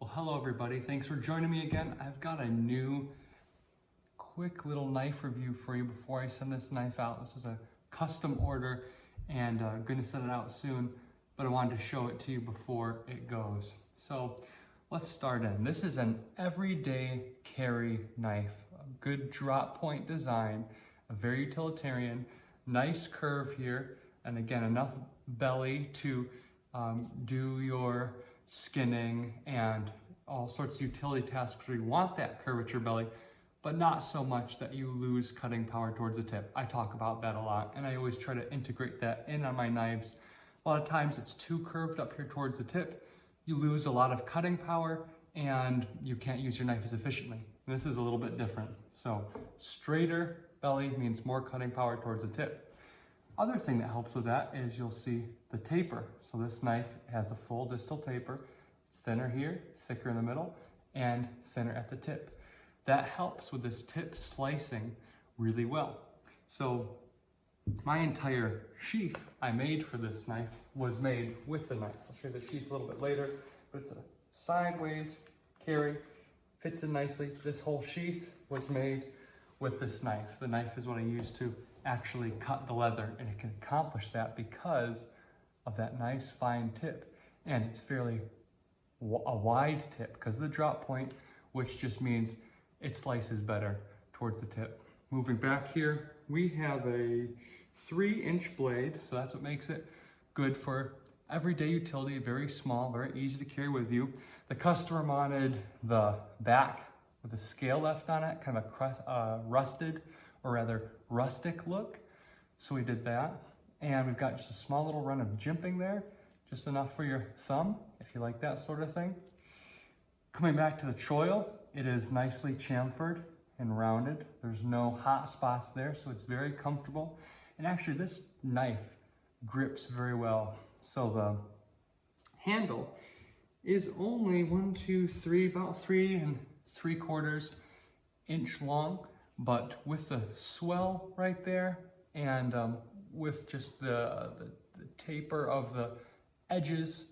Well, hello everybody. Thanks for joining me again. I've got a new quick little knife review for you before I send this knife out. This was a custom order and I'm going to send it out soon, but I wanted to show it to you before it goes. So let's start in. This is an everyday carry knife, a good drop point design, a very utilitarian, nice curve here, and again, enough belly to do your skinning and all sorts of utility tasks where you want that curvature belly, but not so much that you lose cutting power towards the tip. I talk about that a lot, and I always try to integrate that in on my knives. A lot of times it's too curved up here towards the tip. You lose a lot of cutting power and you can't use your knife as efficiently. And this is a little bit different. So straighter belly means more cutting power towards the tip. Other thing that helps with that is you'll see the taper. So this knife has a full distal taper. It's thinner here, thicker in the middle, and thinner at the tip. That helps with this tip slicing really well. So my entire sheath I made for this knife was made with the knife. I'll show you the sheath a little bit later, but it's a sideways carry, fits in nicely. This whole sheath was made with this knife. The knife is what I use to actually cut the leather, and it can accomplish that because of that nice fine tip. And it's fairly a wide tip because of the drop point, which just means it slices better towards the tip. Moving back here, we have a 3-inch blade, so that's what makes it good for everyday utility, very small, very easy to carry with you. The customer wanted the back with a scale left on it, kind of a rusted, or rather rustic look, so we did that. And we've got just a small little run of jimping there, just enough for your thumb, if you like that sort of thing. Coming back to the choil, it is nicely chamfered and rounded. There's no hot spots there, so it's very comfortable. And actually this knife grips very well. So the handle is only about 3 3/4 inch long, but with the swell right there and with just the taper of the edges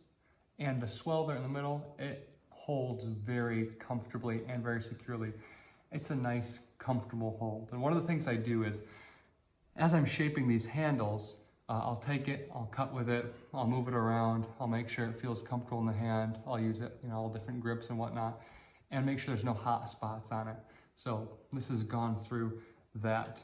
and the swell there in the middle, it holds very comfortably and very securely. It's a nice, comfortable hold. And one of the things I do is, as I'm shaping these handles, I'll take it, I'll cut with it, I'll move it around, I'll make sure it feels comfortable in the hand, I'll use it, all different grips and whatnot, and make sure there's no hot spots on it. So this has gone through that.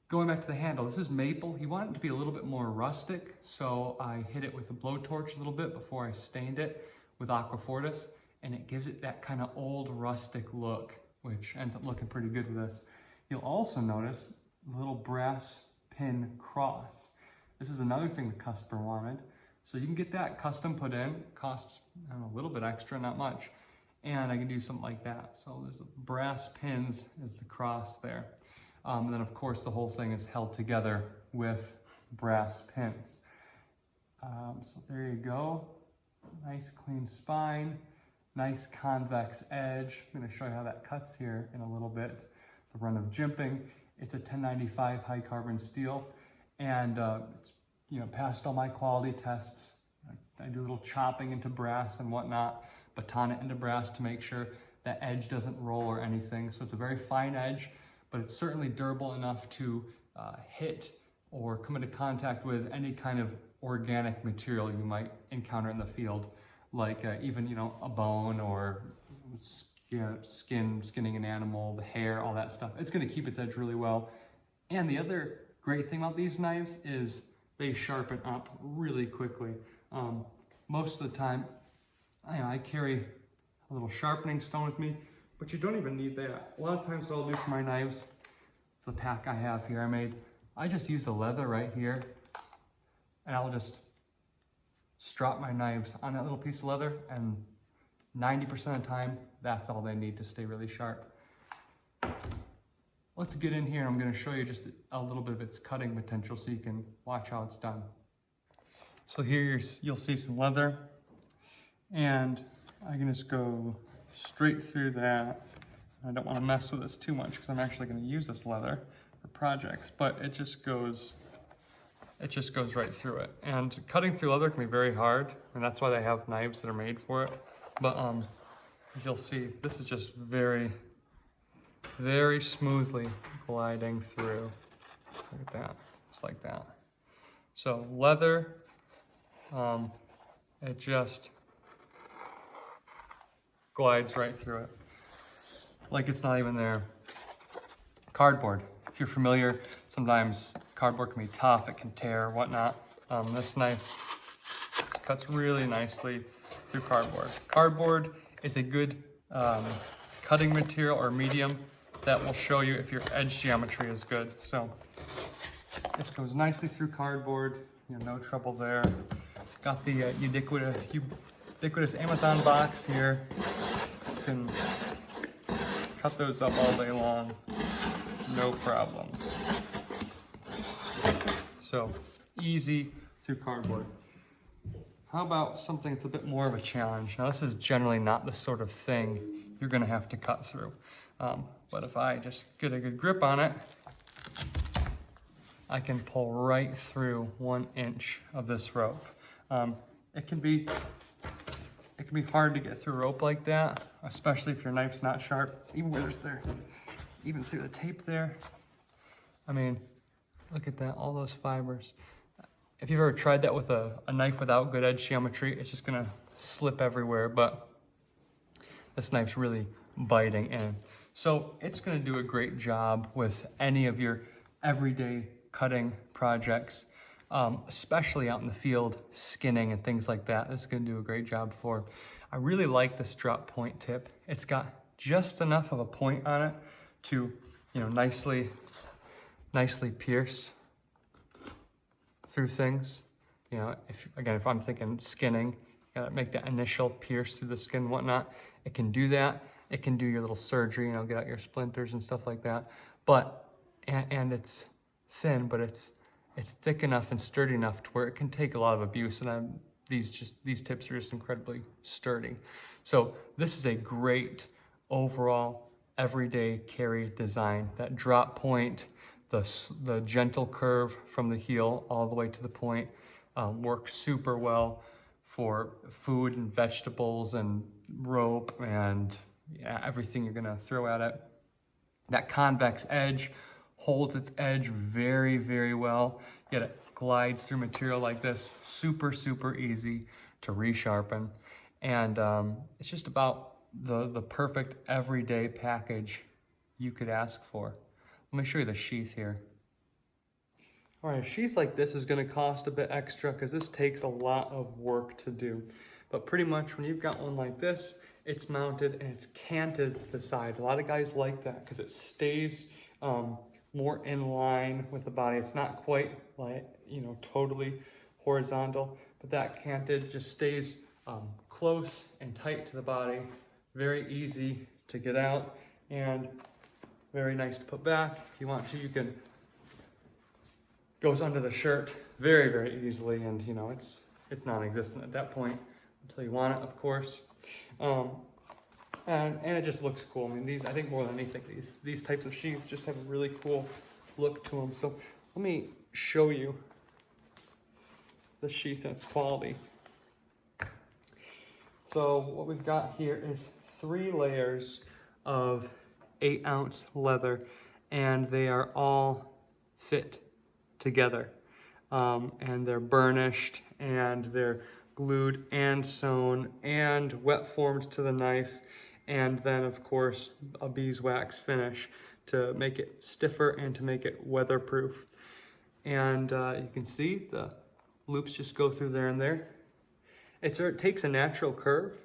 Going back to the handle, this is maple. He wanted it to be a little bit more rustic, so I hit it with a blowtorch a little bit before I stained it with Aquafortis, and it gives it that kind of old rustic look, which ends up looking pretty good with this. You'll also notice the little brass pin cross. This is another thing the customer wanted. So you can get that custom put in. It costs, I don't know, a little bit extra, not much. And I can do something like that. So there's brass pins as the cross there. And then of course the whole thing is held together with brass pins. So there you go. Nice clean spine, nice convex edge. I'm going to show you how that cuts here in a little bit. The run of jimping. It's a 1095 high carbon steel, and it's passed all my quality tests. I do a little chopping into brass and whatnot, baton it into brass to make sure that edge doesn't roll or anything. So it's a very fine edge, but it's certainly durable enough to hit or come into contact with any kind of organic material you might encounter in the field, like even a bone or skinning an animal, the hair, all that stuff. It's going to keep its edge really well. And the other great thing about these knives is they sharpen up really quickly. Most of the time, I carry a little sharpening stone with me, but you don't even need that. A lot of times what I'll do for my knives, it's a pack I have here I made, I just use the leather right here, and I'll just strap my knives on that little piece of leather, and 90% of the time, that's all they need to stay really sharp. Let's get in here, and I'm going to show you just a little bit of its cutting potential so you can watch how it's done. So here you'll see some leather, and I can just go straight through that. I don't want to mess with this too much because I'm actually going to use this leather for projects, but it just goes right through it. And cutting through leather can be very hard, and that's why they have knives that are made for it. But as you'll see, this is just very, very smoothly gliding through. Look at that, just like that. So leather, it just glides right through it, like it's not even there. Cardboard, if you're familiar, sometimes cardboard can be tough, it can tear, whatnot. This knife cuts really nicely through cardboard. Cardboard is a good cutting material or medium that will show you if your edge geometry is good. So this goes nicely through cardboard, no trouble there. Got the ubiquitous Amazon box here. You can cut those up all day long, no problem. So easy through cardboard. How about something that's a bit more of a challenge? Now this is generally not the sort of thing you're gonna have to cut through. But if I just get a good grip on it, I can pull right through 1 inch of this rope. It can be hard to get through rope like that, especially if your knife's not sharp. Even through the tape there. I mean, look at that, all those fibers. If you've ever tried that with a knife without good edge geometry, it's just gonna slip everywhere, but this knife's really biting in. So it's gonna do a great job with any of your everyday cutting projects, especially out in the field, skinning and things like that. This is gonna do a great job for. I really like this drop point tip. It's got just enough of a point on it to, nicely pierce through things. If I'm thinking skinning, you gotta make that initial pierce through the skin and whatnot. It can do that. It can do your little surgery, get out your splinters and stuff like that. But, and it's thin, but it's thick enough and sturdy enough to where it can take a lot of abuse. And these tips are just incredibly sturdy. So this is a great overall everyday carry design. That drop point, the gentle curve from the heel all the way to the point works super well for food and vegetables and rope and everything you're gonna throw at it. That convex edge holds its edge very, very well, yet it glides through material like this, super, super easy to resharpen. And it's just about the perfect everyday package you could ask for. Let me show you the sheath here. All right, a sheath like this is gonna cost a bit extra because this takes a lot of work to do. But pretty much when you've got one like this, it's mounted and it's canted to the side. A lot of guys like that because it stays more in line with the body. It's not quite like, totally horizontal, but that canted just stays close and tight to the body. Very easy to get out and very nice to put back. If you want to, you can, goes under the shirt very, very easily. And it's non-existent at that point until you want it, of course. And it just looks cool. I mean, I think more than anything, these types of sheaths just have a really cool look to them. So let me show you the sheath and its quality. So what we've got here is 3 layers of 8-ounce leather, and they are all fit together. And they're burnished, and they're glued and sewn and wet formed to the knife, and then of course a beeswax finish to make it stiffer and to make it weatherproof. And you can see the loops just go through there and there. It takes a natural curve,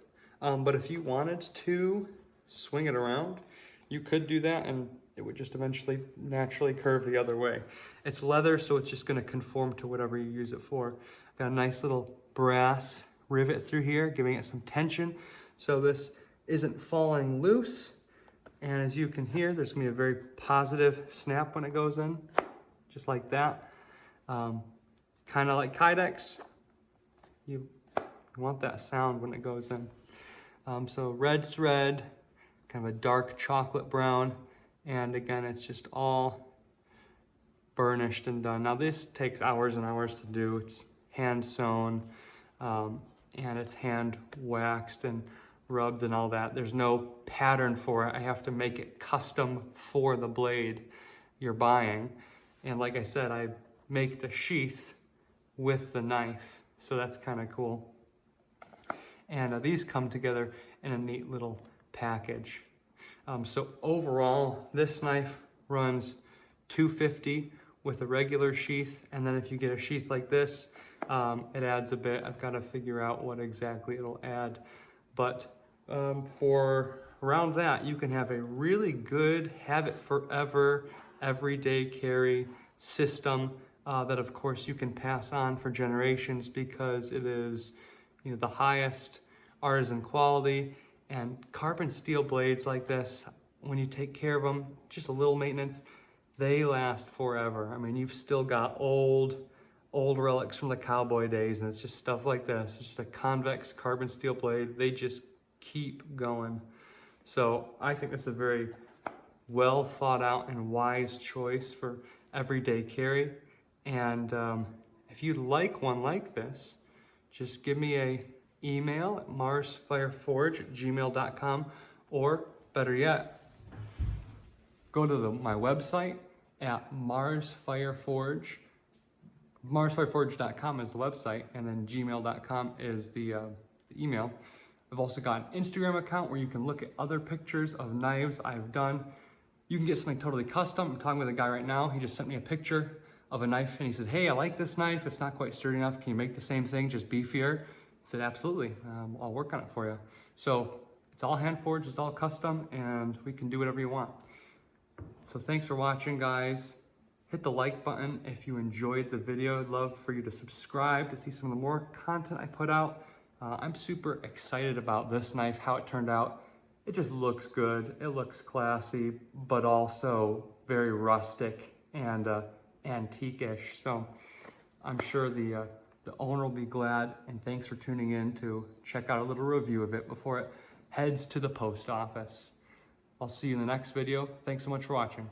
but if you wanted to swing it around, you could do that and it would just eventually naturally curve the other way. It's leather, so it's just gonna conform to whatever you use it for. Got a nice little brass rivet through here, giving it some tension so this isn't falling loose. And as you can hear, there's gonna be a very positive snap when it goes in, just like that. Kind of like Kydex, you want that sound when it goes in. So red's red, kind of a dark chocolate brown, and again, it's just all burnished and done. Now this takes hours and hours to do. It's hand sewn, and it's hand waxed and rubbed and all that. There's no pattern for it. I have to make it custom for the blade you're buying. And like I said, I make the sheath with the knife. So that's kind of cool. And these come together in a neat little package. So overall, this knife runs $250 with a regular sheath. And then if you get a sheath like this, it adds a bit. I've got to figure out what exactly it'll add. But for around that, you can have a really good, have it forever, everyday carry system that of course you can pass on for generations, because it is, you know, the highest artisan quality. And carbon steel blades like this, when you take care of them, just a little maintenance, they last forever. I mean, you've still got old relics from the cowboy days, and it's just stuff like this. It's just a convex carbon steel blade. They just keep going. So I think this is a very well thought out and wise choice for everyday carry. And if you'd like one like this, just give me a email at marsfireforge@gmail.com, or better yet, go to my website at marsfireforge.com is the website, and then gmail.com is the email. I've also got an Instagram account where you can look at other pictures of knives I've done. You can get something totally custom. I'm talking with a guy right now. He just sent me a picture of a knife and he said, hey, I like this knife. It's not quite sturdy enough. Can you make the same thing, just beefier? I said, absolutely. I'll work on it for you. So it's all hand forged, it's all custom, and we can do whatever you want. So thanks for watching, guys. Hit the like button if you enjoyed the video. I'd love for you to subscribe to see some of the more content I put out. I'm super excited about this knife, how it turned out. It just looks good. It looks classy, but also very rustic and antique-ish. So I'm sure the owner will be glad, and thanks for tuning in to check out a little review of it before it heads to the post office. I'll see you in the next video. Thanks so much for watching.